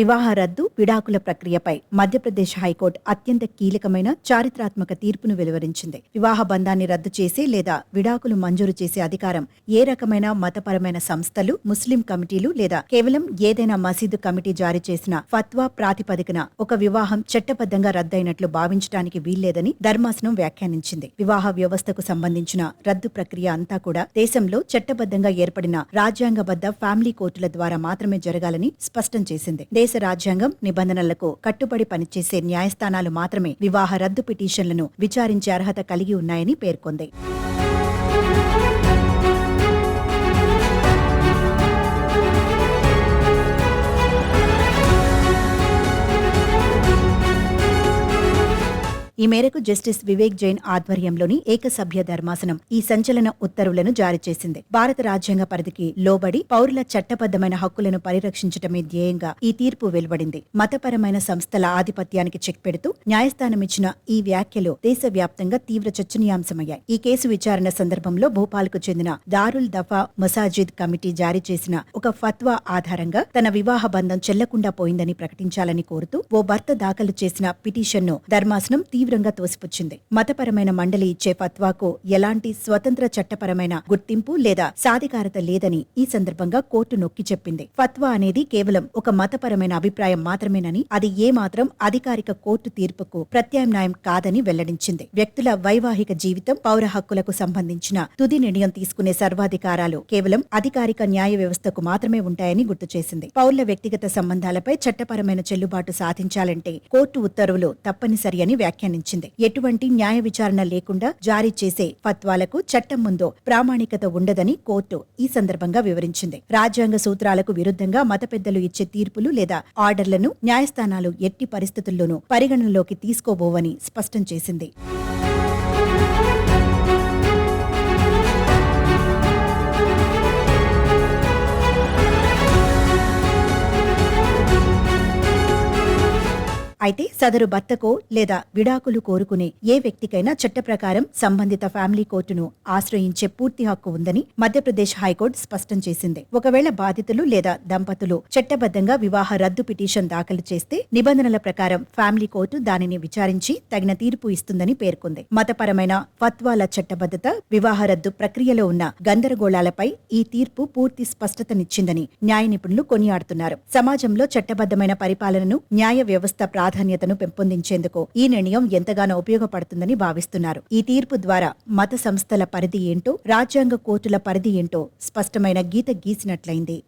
వివాహ రద్దు, విడాకుల ప్రక్రియపై మధ్యప్రదేశ్ హైకోర్టు అత్యంత కీలకమైన చారిత్రాత్మక తీర్పును వెలువరించింది. వివాహ బంధాన్ని రద్దు చేసే లేదా విడాకులు మంజూరు చేసే అధికారం ఏ రకమైన మతపరమైన సంస్థలు, ముస్లిం కమిటీలు లేదా కేవలం ఏదైనా మసీదు కమిటీ జారీ చేసిన ఫత్వా ప్రాతిపదికన ఒక వివాహం చట్టబద్ధంగా రద్దయినట్లు భావించడానికి వీల్లేదని ధర్మాసనం వ్యాఖ్యానించింది. వివాహ వ్యవస్థకు సంబంధించిన రద్దు ప్రక్రియ అంతా కూడా దేశంలో చట్టబద్ధంగా ఏర్పడిన రాజ్యాంగబద్ధ ఫ్యామిలీ కోర్టుల ద్వారా మాత్రమే జరగాలని స్పష్టం చేసింది. దేశ రాజ్యాంగం నిబంధనలకు కట్టుబడి పనిచేసే న్యాయస్థానాలు మాత్రమే వివాహ రద్దు పిటిషన్లను విచారించే అర్హత కలిగి ఉన్నాయని పేర్కొంది. ఈ మేరకు జస్టిస్ వివేక్ జైన్ ఆధ్వర్యంలోని ఏకసభ్య ధర్మాసనం ఈ సంచలన ఉత్తర్వులను జారీ చేసింది. భారత రాజ్యాంగ పరిధికి లోబడి పౌరుల చట్టబద్దమైన హక్కులను పరిరక్షించటమే ధ్యేయంగా ఈ తీర్పు వెలువడింది. మతపరమైన సంస్థల ఆధిపత్యానికి చెక్ పెడుతూ న్యాయస్థానం ఇచ్చిన ఈ వ్యాఖ్యలు దేశవ్యాప్తంగా తీవ్ర చర్చనీయాంశమయ్యాయి. ఈ కేసు విచారణ సందర్భంలో భోపాల్కు చెందిన దారుల్ దఫా మసాజిద్ కమిటీ జారీ చేసిన ఒక ఫత్వా ఆధారంగా తన వివాహ బంధం చెల్లకుండా పోయిందని ప్రకటించాలని కోరుతూ ఓ భర్త దాఖలు చేసిన పిటిషన్ను ధర్మాసనం తీవ్రంగా తోసిపుచ్చింది. మతపరమైన మండలి ఇచ్చే ఫత్వాకు ఎలాంటి స్వతంత్ర చట్టపరమైన గుర్తింపు లేదా సాధికారత లేదని ఈ సందర్భంగా కోర్టు నొక్కి చెప్పింది. ఫత్వా అనేది కేవలం ఒక మతపరమైన అభిప్రాయం మాత్రమేనని, అది ఏమాత్రం అధికారిక కోర్టు తీర్పుకు ప్రత్యామ్నాయం కాదని వెల్లడించింది. వ్యక్తుల వైవాహిక జీవితం, పౌర హక్కులకు సంబంధించిన తుది నిర్ణయం తీసుకునే సర్వాధికారాలు కేవలం అధికారిక న్యాయ వ్యవస్థకు మాత్రమే ఉంటాయని గుర్తు చేసింది. పౌరుల వ్యక్తిగత సంబంధాలపై చట్టపరమైన చెల్లుబాటు సాధించాలంటే కోర్టు ఉత్తర్వులు తప్పనిసరి అని వ్యాఖ్యానించింది. ఎటువంటి న్యాయ విచారణ లేకుండా జారీ చేసే ఫత్వాలకు చట్టం ముందు ప్రామాణికత ఉండదని కోర్టు ఈ సందర్భంగా వివరించింది. రాజ్యాంగ సూత్రాలకు విరుద్ధంగా మత పెద్దలు ఇచ్చే తీర్పులు లేదా ఆర్డర్లను న్యాయస్థానాలు ఎట్టి పరిస్థితుల్లోనూ పరిగణనలోకి తీసుకోబోవని స్పష్టం చేసింది. అయితే సదరు భర్తకో లేదా విడాకులు కోరుకునే ఏ వ్యక్తికైనా చట్ట ప్రకారం సంబంధిత ఫ్యామిలీ కోర్టును ఆశ్రయించే పూర్తి హక్కు ఉందని మధ్యప్రదేశ్ హైకోర్టు స్పష్టం చేసింది. ఒకవేళ బాధితులు లేదా దంపతులు చట్టబద్ధంగా వివాహ రద్దు పిటిషన్ దాఖలు చేస్తే నిబంధనల ప్రకారం ఫ్యామిలీ కోర్టు దానిని విచారించి తగిన తీర్పు ఇస్తుందని పేర్కొంది. మతపరమైన ఫత్వాల చట్టబద్ధత, వివాహ రద్దు ప్రక్రియలో ఉన్న గందరగోళాలపై ఈ తీర్పు పూర్తి స్పష్టతనిచ్చిందని న్యాయ నిపుణులు కొనియాడుతున్నారు. సమాజంలో చట్టబద్ధమైన పరిపాలనను, న్యాయ వ్యవస్థ ప్రాధాన్యతను పెంపొందించేందుకు ఈ నిర్ణయం ఎంతగానో ఉపయోగపడుతుందని భావిస్తున్నారు. ఈ తీర్పు ద్వారా మత సంస్థల పరిధి ఏంటో, రాజ్యాంగ కోర్టుల పరిధి ఏంటో స్పష్టమైన గీత గీసినట్లయింది.